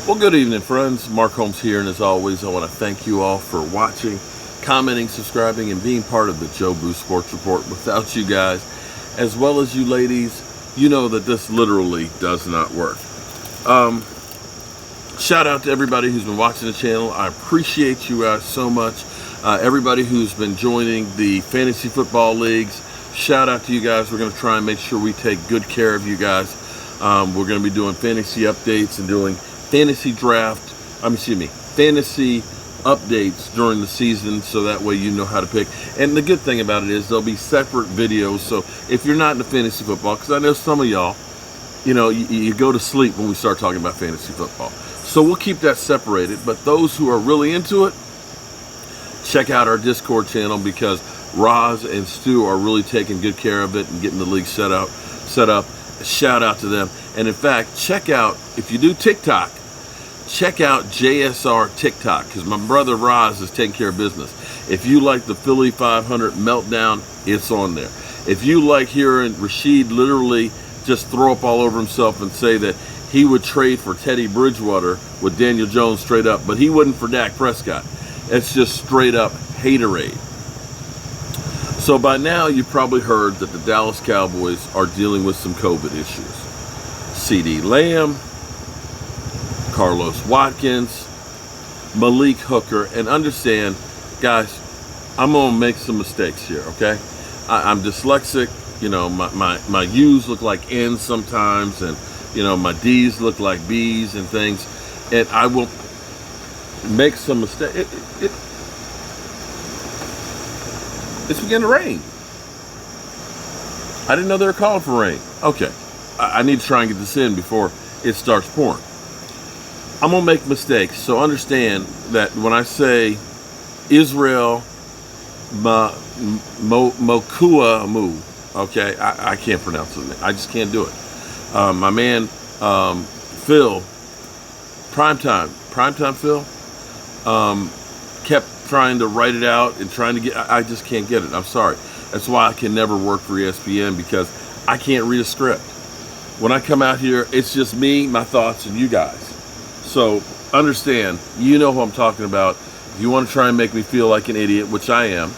Well, good evening, friends. Mark Holmes here, and as always, I want to thank you all for watching, commenting, subscribing, and being part of the Joe Boo Sports Report. Without you guys, as well as you ladies, you know that this literally does not work. Shout out to everybody who's been watching the channel. I appreciate you guys so much. Everybody who's been joining the fantasy football leagues, shout out to you guys. We're going to try and make sure we take good care of you guys. We're going to be doing fantasy updates and doing fantasy fantasy updates during the season, so that way you know how to pick. And the good thing about it is there'll be separate videos, so if you're not into fantasy football, because I know some of y'all, you go to sleep when we start talking about fantasy football, so we'll keep that separated. But those who are really into it, check out our Discord channel, because Roz and Stu are really taking good care of it and getting the league set up. Shout out to them. And in fact, check out, if you do TikTok, check out JSR TikTok, because my brother Roz is taking care of business. If you like the Philly 500 meltdown, it's on there. If you like hearing Rashid literally just throw up all over himself and say that he would trade for Teddy Bridgewater with Daniel Jones straight up, but he wouldn't for Dak Prescott. It's just straight up haterade. So by now you've probably heard that the Dallas Cowboys are dealing with some COVID issues. CeeDee Lamb, Carlos Watkins, Malik Hooker, and understand, guys, I'm gonna make some mistakes here, okay? I'm dyslexic, my U's look like N's sometimes, and my D's look like B's and things, and I will make some mistakes. It's beginning to rain. I didn't know they were calling for rain. Okay, I need to try and get this in before it starts pouring. I'm gonna make mistakes, so understand that when I say Israel Mokuamu, okay, I can't pronounce it. I just can't do it. My man Phil, Primetime Phil, kept trying to write it out and trying to get, I just can't get it. I'm sorry. That's why I can never work for ESPN, because I can't read a script. When I come out here, it's just me, my thoughts, and you guys. So understand, you know who I'm talking about. If you want to try and make me feel like an idiot, which I am,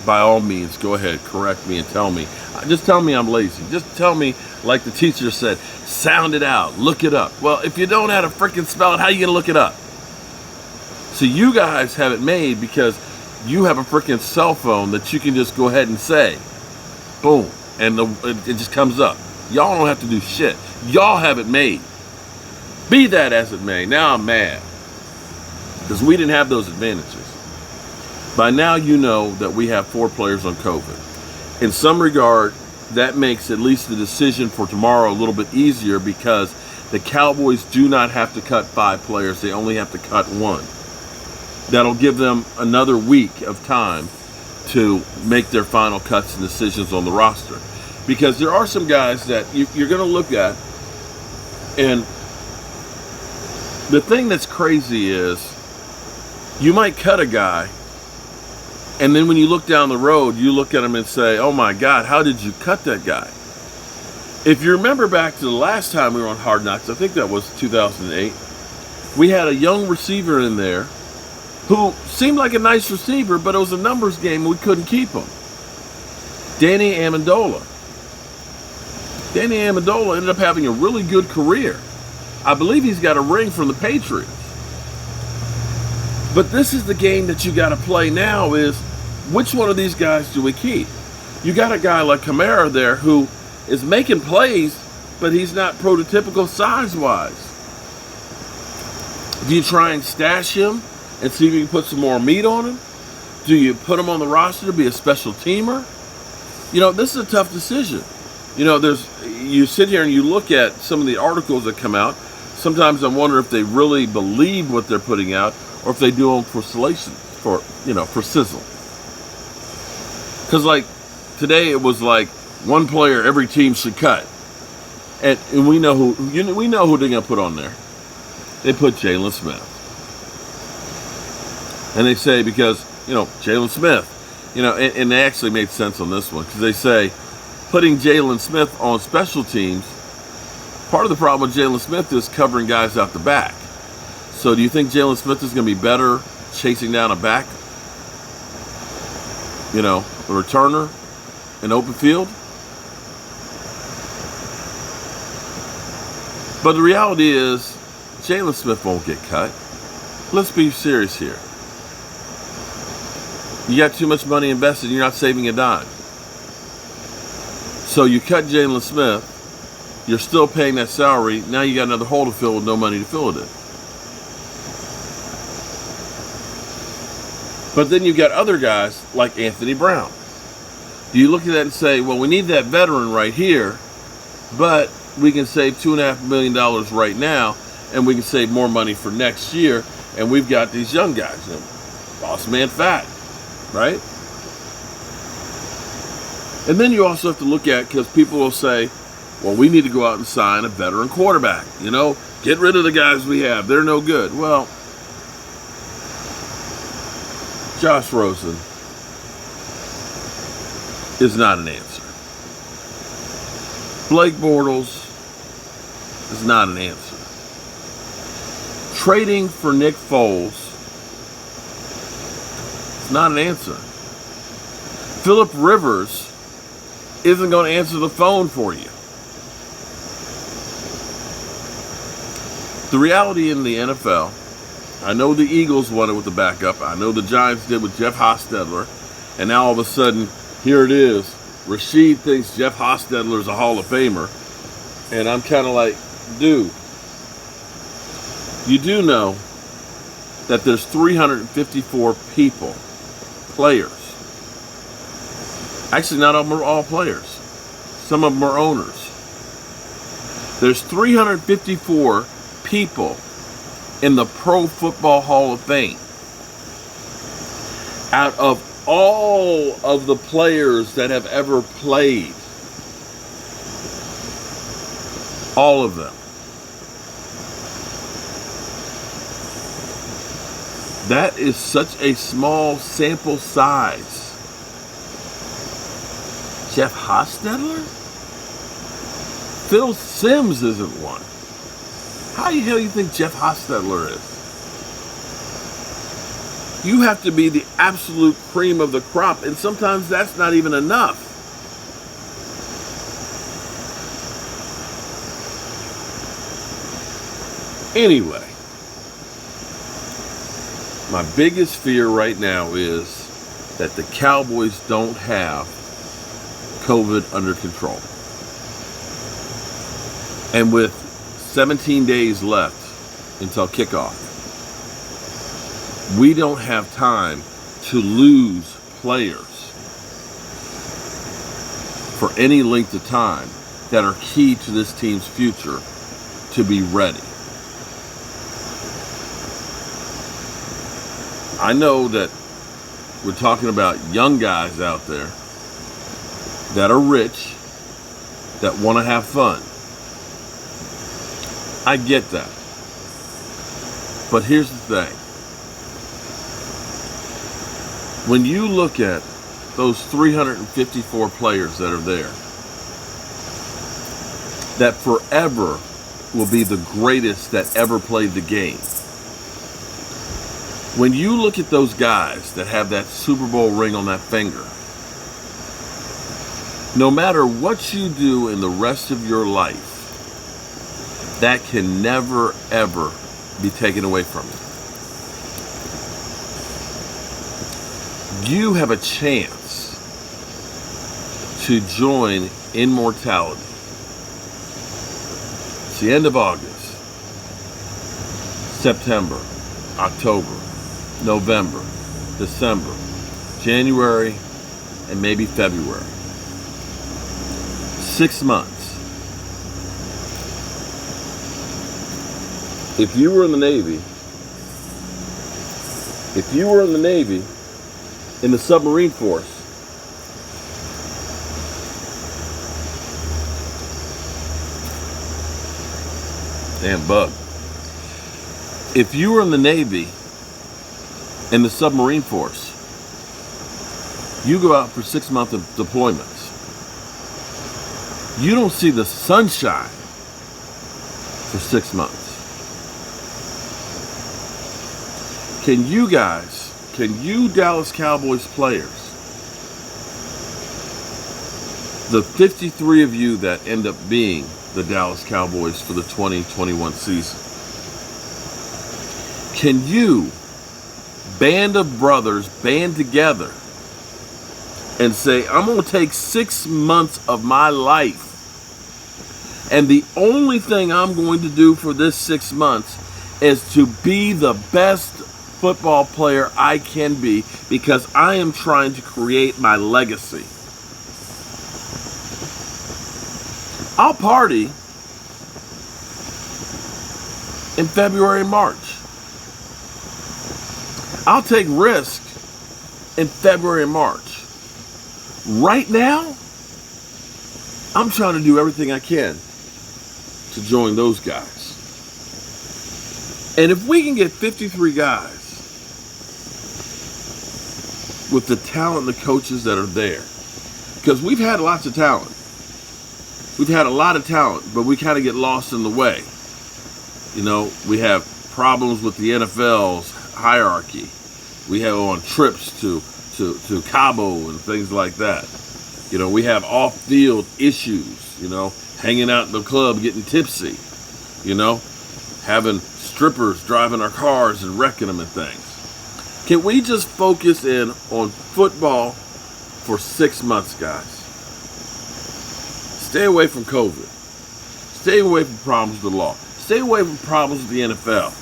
by all means, go ahead, correct me and tell me. Just tell me I'm lazy. Just tell me, like the teacher said, sound it out, look it up. Well, if you don't know how to freaking spell it, how are you going to look it up? So you guys have it made because you have a freaking cell phone that you can just go ahead and say, boom, and it just comes up. Y'all don't have to do shit. Y'all have it made. Be that as it may. Now I'm mad because we didn't have those advantages. By now you know that we have 4 players on COVID. In some regard, that makes at least the decision for tomorrow a little bit easier, because the Cowboys do not have to cut 5 players. They only have to cut 1. That'll give them another week of time to make their final cuts and decisions on the roster. Because there are some guys that you're going to look at, and the thing that's crazy is you might cut a guy, and then when you look down the road, you look at him and say, oh my God, how did you cut that guy? If you remember back to the last time we were on Hard Knocks, I think that was 2008, we had a young receiver in there who seemed like a nice receiver, but it was a numbers game and we couldn't keep him. Danny Amendola. Danny Amendola ended up having a really good career. I believe he's got a ring from the Patriots. But this is the game that you got to play now, is which one of these guys do we keep? You got a guy like Kamara there who is making plays, but he's not prototypical size-wise. Do you try and stash him and see if you can put some more meat on him? Do you put him on the roster to be a special teamer? This is a tough decision. You sit here and you look at some of the articles that come out. Sometimes I wonder if they really believe what they're putting out, or if they do them for for sizzle. Because like today it was like one player every team should cut, and we know who they're gonna put on there. They put Jalen Smith. And they say, because, Jalen Smith, and they actually made sense on this one, because they say putting Jalen Smith on special teams, part of the problem with Jalen Smith is covering guys out the back. So do you think Jalen Smith is going to be better chasing down a back, a returner in open field? But the reality is, Jalen Smith won't get cut. Let's be serious here. You got too much money invested, you're not saving a dime. So you cut Jalen Smith, you're still paying that salary, now you got another hole to fill with no money to fill it in. But then you've got other guys like Anthony Brown. Do you look at that and say, well, we need that veteran right here, but we can save $2.5 million right now, and we can save more money for next year, and we've got these young guys, boss man fat, right? And then you also have to look at, because people will say, well, we need to go out and sign a veteran quarterback, get rid of the guys we have, they're no good. Well, Josh Rosen is not an answer. Blake Bortles is not an answer. Trading for Nick Foles is not an answer. Phillip Rivers isn't going to answer the phone for you. The reality in the NFL, I know the Eagles won it with the backup. I know the Giants did with Jeff Hostetler. And now all of a sudden, here it is. Rashid thinks Jeff Hostetler is a Hall of Famer. And I'm kind of like, dude, you do know that there's 354 people, players. Actually, not all of them are all players. Some of them are owners. There's 354 people in the Pro Football Hall of Fame. Out of all of the players that have ever played, all of them. That is such a small sample size. Jeff Hostetler? Phil Simms isn't one. How the hell do you think Jeff Hostetler is? You have to be the absolute cream of the crop, and sometimes that's not even enough. Anyway, my biggest fear right now is that the Cowboys don't have COVID under control. And with 17 days left until kickoff, we don't have time to lose players for any length of time that are key to this team's future to be ready. I know that we're talking about young guys out there that are rich, that want to have fun. I get that. But here's the thing. When you look at those 354 players that are there, that forever will be the greatest that ever played the game. When you look at those guys that have that Super Bowl ring on that finger, no matter what you do in the rest of your life, that can never, ever be taken away from you. You have a chance to join immortality. It's the end of August, September, October, November, December, January, and maybe February. 6 months. If you were in the Navy, in the submarine force, damn bug. If you were in the Navy, in the submarine force, you go out for 6 months of deployments. You don't see the sunshine for 6 months. Can you Dallas Cowboys players, the 53 of you that end up being the Dallas Cowboys for the 2021 season, can you, band of brothers, band together and say, I'm going to take 6 months of my life, and the only thing I'm going to do for this 6 months is to be the best football player I can be, because I am trying to create my legacy. I'll party in February and March. I'll take risk in February and March. Right now, I'm trying to do everything I can to join those guys. And if we can get 53 guys with the talent and the coaches that are there, because we've had lots of talent. We've had a lot of talent, but we kind of get lost in the way. You know, we have problems with the NFL's hierarchy. We have on trips to Cabo and things like that. You know, we have off-field issues, you know, hanging out in the club, getting tipsy, you know, having strippers driving our cars and wrecking them and things. Can we just focus in on football for 6 months, guys? Stay away from COVID. Stay away from problems with the law. Stay away from problems with the NFL.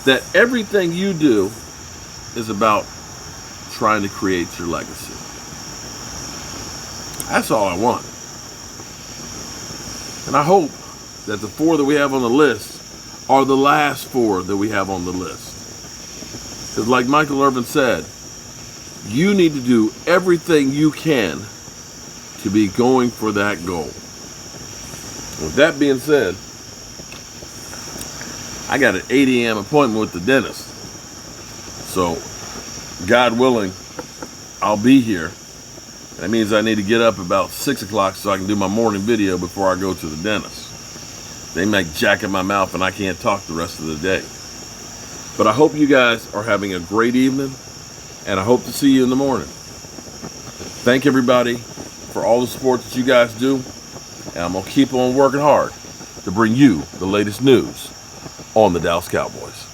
That everything you do is about trying to create your legacy. That's all I want. And I hope that the 4 that we have on the list are the last 4 that we have on the list. Because like Michael Irvin said, you need to do everything you can to be going for that goal. With that being said, I got an 8 a.m. appointment with the dentist. So, God willing, I'll be here. That means I need to get up about 6 o'clock so I can do my morning video before I go to the dentist. They make jack in my mouth and I can't talk the rest of the day. But I hope you guys are having a great evening, and I hope to see you in the morning. Thank everybody for all the support that you guys do, and I'm going to keep on working hard to bring you the latest news on the Dallas Cowboys.